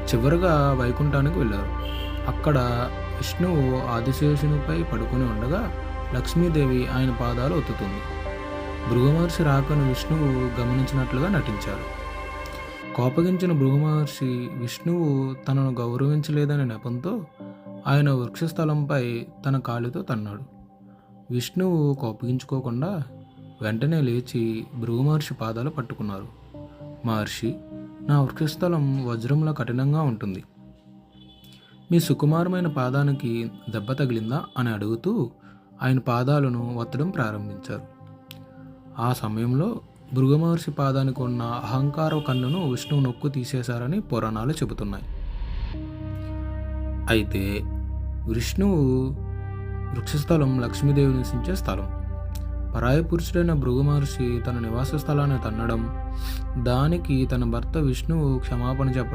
చివరగా వైకుంఠానికి వెళ్ళారు. అక్కడ విష్ణువు ఆదిశేషునిపై పడుకొని ఉండగా లక్ష్మీదేవి ఆయన పాదాలు ఒత్తుతుంది. భృగు మహర్షి రాకను విష్ణువు గమనించినట్లుగా నటించారు. కోపగించిన భృగు మహర్షి విష్ణువు తనను గౌరవించలేదనే నెపంతో ఆయన వృక్షస్థలంపై తన కాలితో తన్నాడు. విష్ణువు కోపగించుకోకుండా వెంటనే లేచి భృగు మహర్షి పాదాలు పట్టుకున్నారు. మహర్షి, నా వృక్షస్థలం వజ్రంలో కఠినంగా ఉంటుంది. మీ సుకుమారమైన పాదానికి దెబ్బ తగిలిందా అని అడుగుతూ ఆయన పాదాలను ఒత్తడం ప్రారంభించారు. ఆ సమయంలో భృగు మహర్షి పాదానికి ఉన్న అహంకార కన్నును విష్ణువు నొక్కు తీసేశారని పురాణాలు చెబుతున్నాయి. అయితే విష్ణువు వృక్షస్థలం లక్ష్మీదేవి నివసించే స్థలం. పరాయ పురుషుడైన భృగు మహర్షి తన నివాస స్థలాన్ని తన్నడం, దానికి తన భర్త విష్ణువు క్షమాపణ చెప్పడం